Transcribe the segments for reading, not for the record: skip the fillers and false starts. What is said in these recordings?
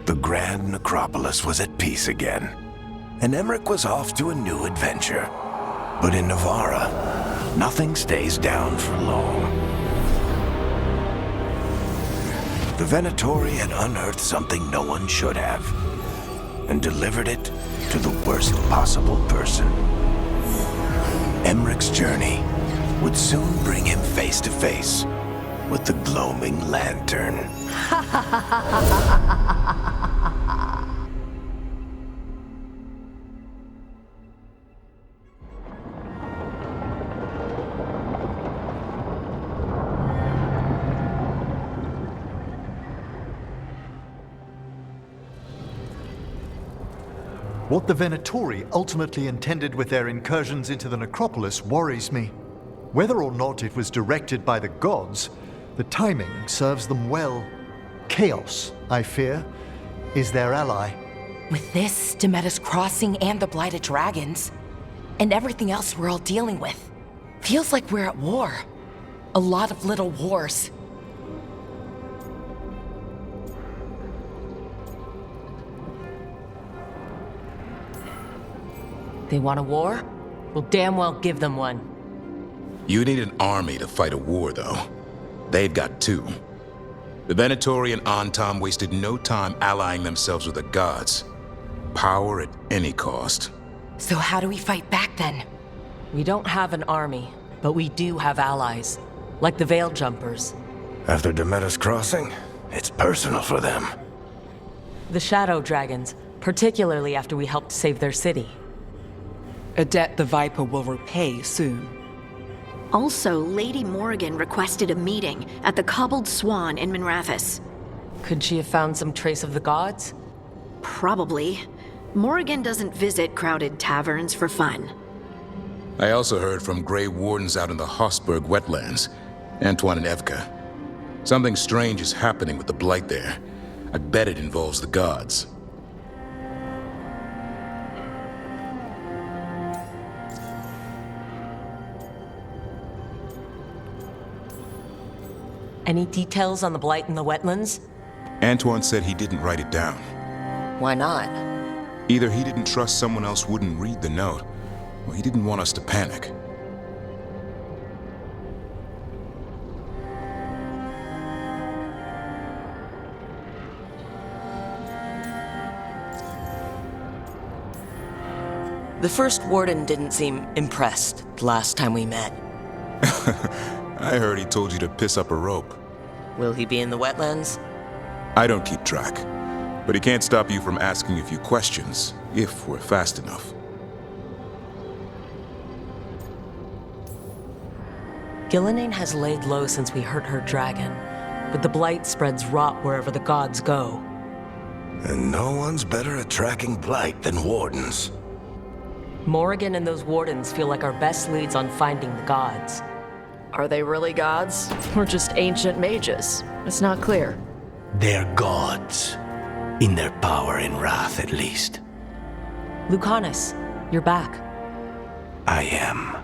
The grand necropolis was at peace again, and Emmerich was off to a new adventure. But in Navarra, nothing stays down for long. The Venatori had unearthed something no one should have, and delivered it to the worst possible person. Emmerich's journey would soon bring him face to face with the gloaming lantern. What the Venatori ultimately intended with their incursions into the necropolis worries me. Whether or not it was directed by the gods, the timing serves them well. Chaos, I fear, is their ally. With this, Demeter's Crossing and the Blighted Dragons, and everything else we're all dealing with, feels like we're at war. A lot of little wars. They want a war? We'll damn well give them one. You need an army to fight a war, though. They've got two. The Venatori and Antam wasted no time allying themselves with the gods. Power at any cost. So how do we fight back then? We don't have an army, but we do have allies. Like the Veil Jumpers. After Demeter's Crossing, it's personal for them. The Shadow Dragons, particularly after we helped save their city. A debt the Viper will repay soon. Also, Lady Morrigan requested a meeting at the Cobbled Swan in Minrathous. Could she have found some trace of the gods? Probably. Morrigan doesn't visit crowded taverns for fun. I also heard from Grey Wardens out in the Hossberg wetlands, Antoine and Evka. Something strange is happening with the Blight there. I bet it involves the gods. Any details on the Blight in the wetlands? Antoine said he didn't write it down. Why not? Either he didn't trust someone else wouldn't read the note, or he didn't want us to panic. The first warden didn't seem impressed the last time we met. I heard he told you to piss up a rope. Will he be in the wetlands? I don't keep track, but he can't stop you from asking a few questions, if we're fast enough. Gillenane has laid low since we hurt her dragon, but the Blight spreads rot wherever the gods go. And no one's better at tracking Blight than Wardens. Morrigan and those wardens feel like our best leads on finding the gods. Are they really gods? Or just ancient mages? It's not clear. They're gods. In their power and wrath, at least. Lucanus, you're back. I am.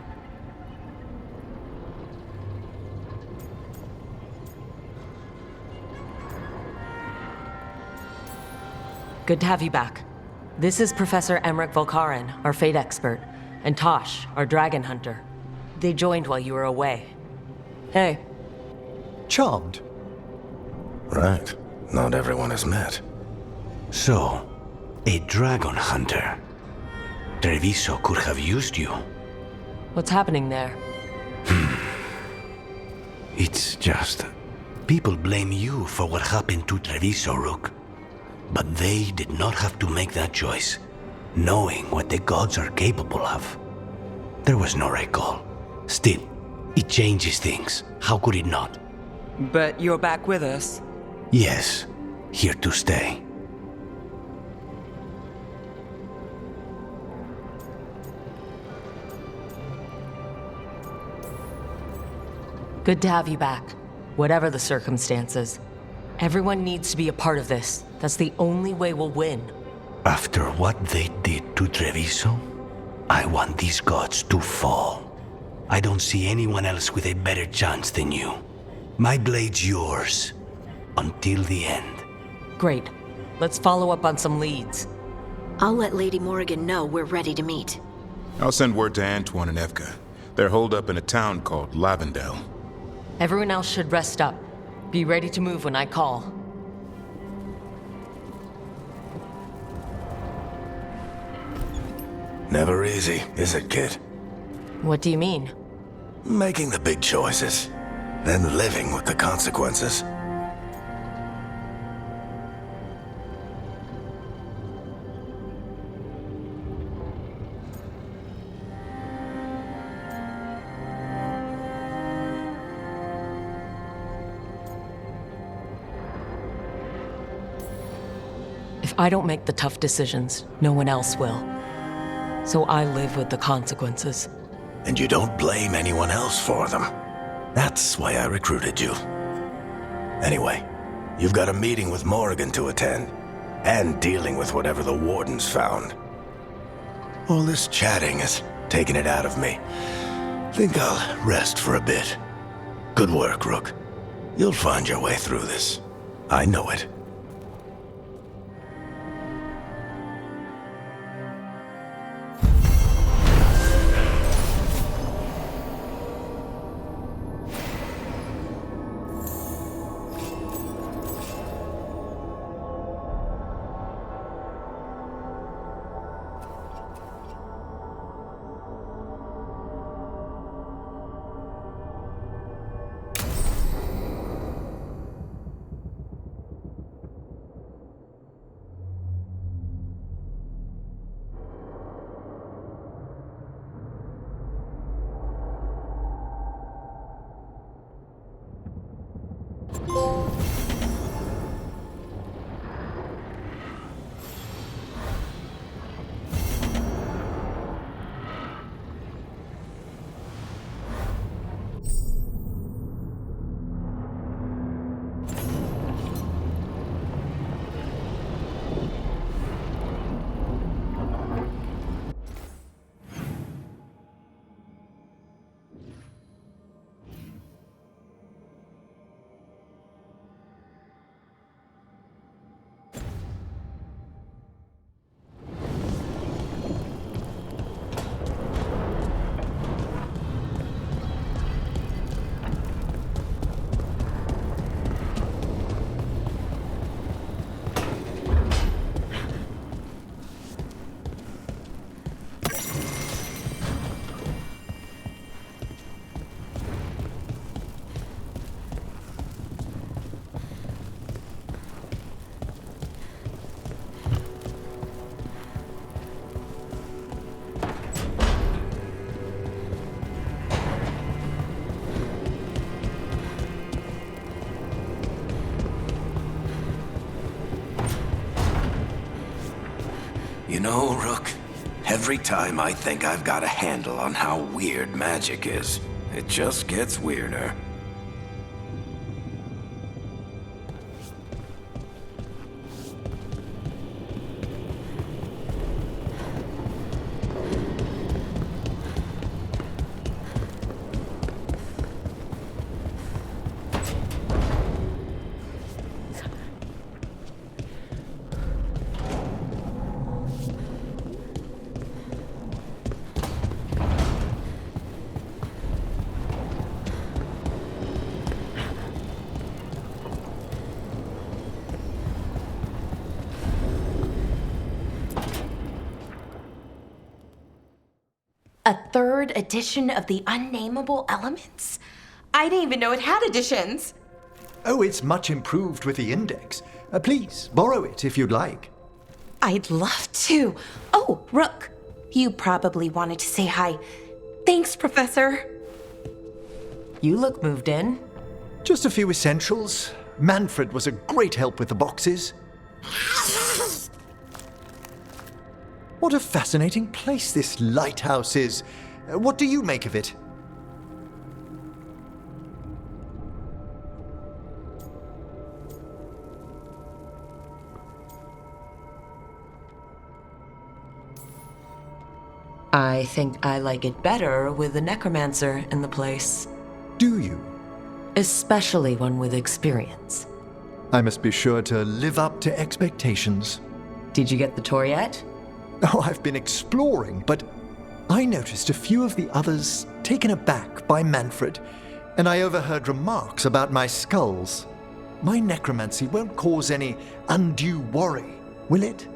Good to have you back. This is Professor Emmerich Volkaren, our fate expert, and Tosh, our dragon hunter. They joined while you were away. Hey. Charmed. Right. Not everyone has met. So, a dragon hunter. Treviso could have used you. What's happening there? It's just... people blame you for what happened to Treviso, Rook. But they did not have to make that choice, knowing what the gods are capable of. There was no recall. Still, it changes things. How could it not? But you're back with us. Yes, here to stay. Good to have you back, whatever the circumstances. Everyone needs to be a part of this. That's the only way we'll win. After what they did to Treviso, I want these gods to fall. I don't see anyone else with a better chance than you. My blade's yours. Until the end. Great. Let's follow up on some leads. I'll let Lady Morrigan know we're ready to meet. I'll send word to Antoine and Evka. They're holed up in a town called Lavendale. Everyone else should rest up. Be ready to move when I call. Never easy, is it, kid? What do you mean? Making the big choices, then living with the consequences. If I don't make the tough decisions, no one else will. So I live with the consequences. And you don't blame anyone else for them. That's why I recruited you. Anyway, you've got a meeting with Morrigan to attend, and dealing with whatever the Wardens found. All this chatting is taking it out of me. Think I'll rest for a bit. Good work, Rook. You'll find your way through this. I know it. You know, Rook, every time I think I've got a handle on how weird magic is, it just gets weirder. A third edition of the Unnameable Elements? I didn't even know it had editions. Oh, it's much improved with the index. Please, borrow it if you'd like. I'd love to. Oh, Rook, you probably wanted to say hi. Thanks, Professor. You look moved in. Just a few essentials. Manfred was a great help with the boxes. What a fascinating place this lighthouse is. What do you make of it? I think I like it better with a necromancer in the place. Do you? Especially one with experience. I must be sure to live up to expectations. Did you get the tour yet? Oh, I've been exploring, but I noticed a few of the others taken aback by Manfred, and I overheard remarks about my skulls. My necromancy won't cause any undue worry, will it?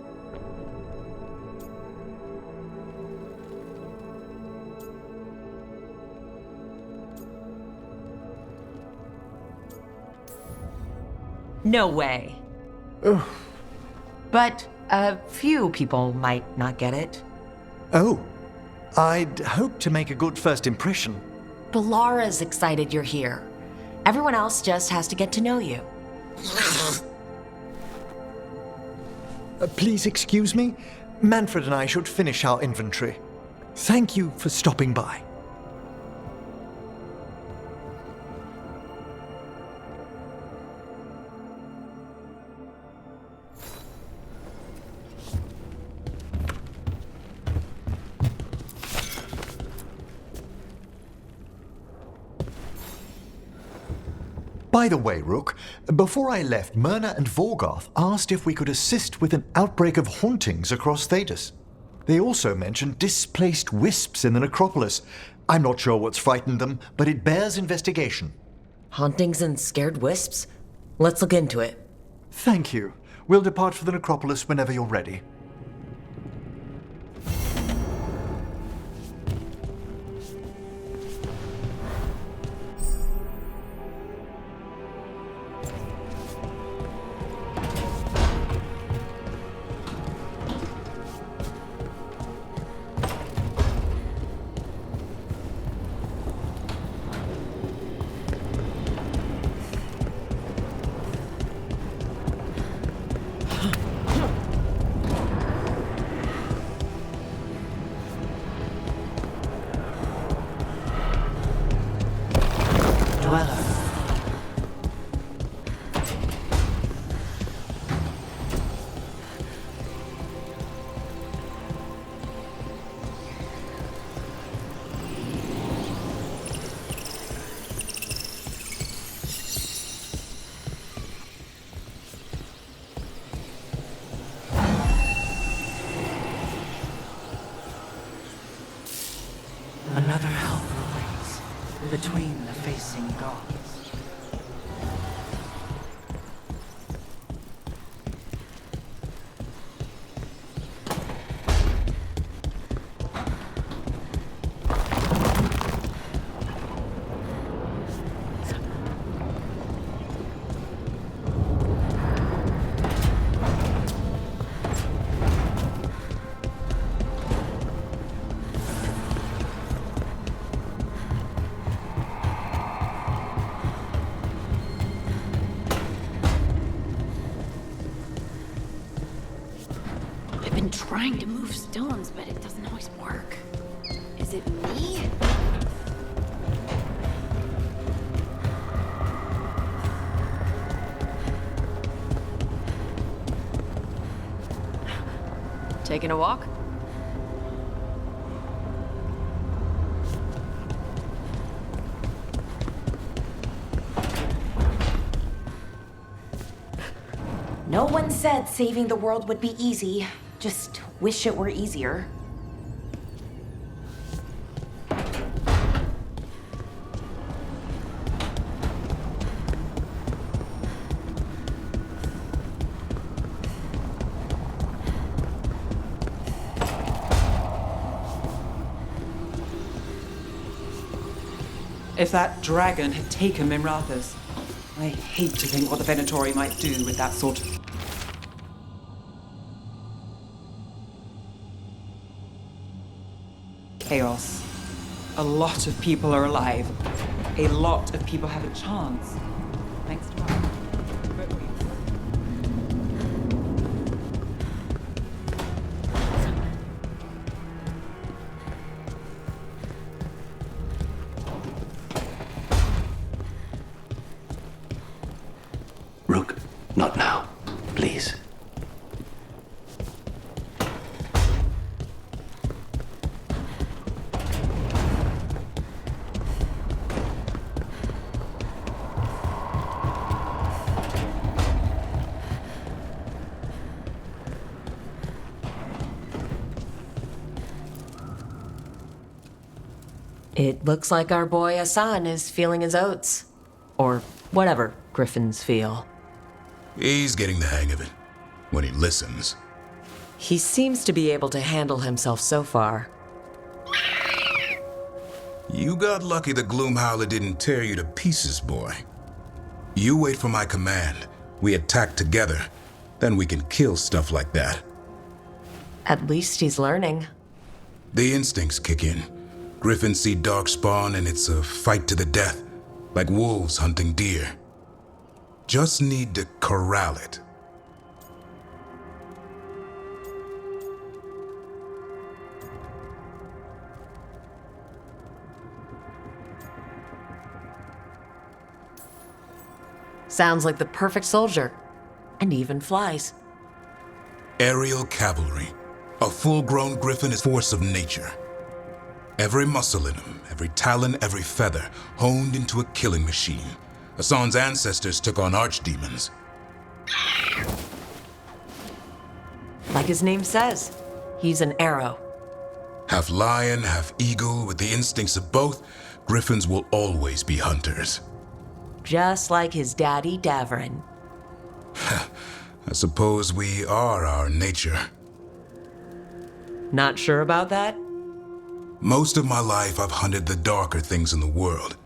No way. Oh. But a few people might not get it. Oh, I'd hoped to make a good first impression. Balara's excited you're here. Everyone else just has to get to know you. Please excuse me. Manfred and I should finish our inventory. Thank you for stopping by. By the way, Rook, before I left, Myrna and Veilguard asked if we could assist with an outbreak of hauntings across Thedas. They also mentioned displaced wisps in the necropolis. I'm not sure what's frightened them, but it bears investigation. Hauntings and scared wisps? Let's look into it. Thank you. We'll depart for the necropolis whenever you're ready. Another helper waits between the facing gods. Trying to move stones, but it doesn't always work. Is it me? Taking a walk? No one said saving the world would be easy. Just wish it were easier. If that dragon had taken Mimrathas, I hate to think what the Venatori might do with that sort of... chaos. A lot of people are alive. A lot of people have a chance. Thanks to us. Rook, not now. Please. It looks like our boy Hassan is feeling his oats. Or whatever griffins feel. He's getting the hang of it. When he listens. He seems to be able to handle himself so far. You got lucky the Gloomhowler didn't tear you to pieces, boy. You wait for my command. We attack together. Then we can kill stuff like that. At least he's learning. The instincts kick in. Griffins see darkspawn and it's a fight to the death, like wolves hunting deer. Just need to corral it. Sounds like the perfect soldier. And even flies. Aerial cavalry. A full-grown griffin is force of nature. Every muscle in him, every talon, every feather, honed into a killing machine. Hassan's ancestors took on archdemons. Like his name says, he's an arrow. Half lion, half eagle, with the instincts of both, griffins will always be hunters. Just like his daddy Davrin. I suppose we are our nature. Not sure about that? Most of my life I've hunted the darker things in the world.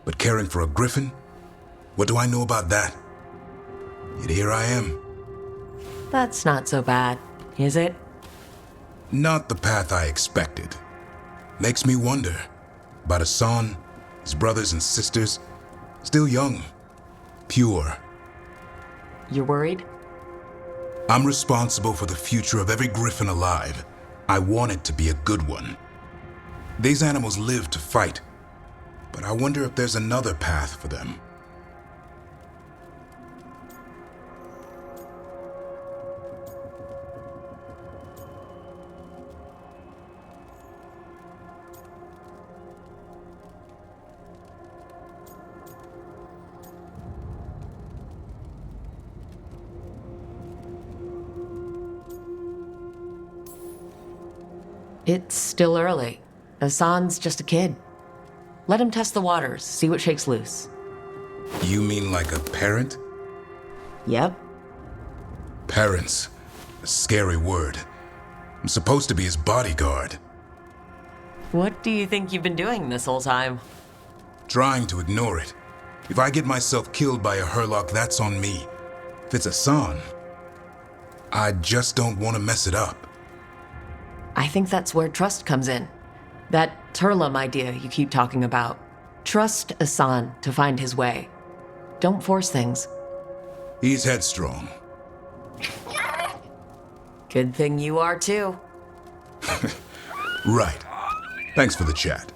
But caring for a griffin? What do I know about that? Yet here I am. That's not so bad, is it? Not the path I expected. Makes me wonder about Hassan, his brothers and sisters, still young, pure. You're worried? I'm responsible for the future of every griffin alive. I want it to be a good one. These animals live to fight, but I wonder if there's another path for them. It's still early. Hassan's just a kid. Let him test the waters, see what shakes loose. You mean like a parent? Yep. Parents. A scary word. I'm supposed to be his bodyguard. What do you think you've been doing this whole time? Trying to ignore it. If I get myself killed by a Hurlock, that's on me. If it's Hassan, I just don't want to mess it up. I think that's where trust comes in. That Turlum idea you keep talking about. Trust Hassan to find his way. Don't force things. He's headstrong. Good thing you are too. Right. Thanks for the chat.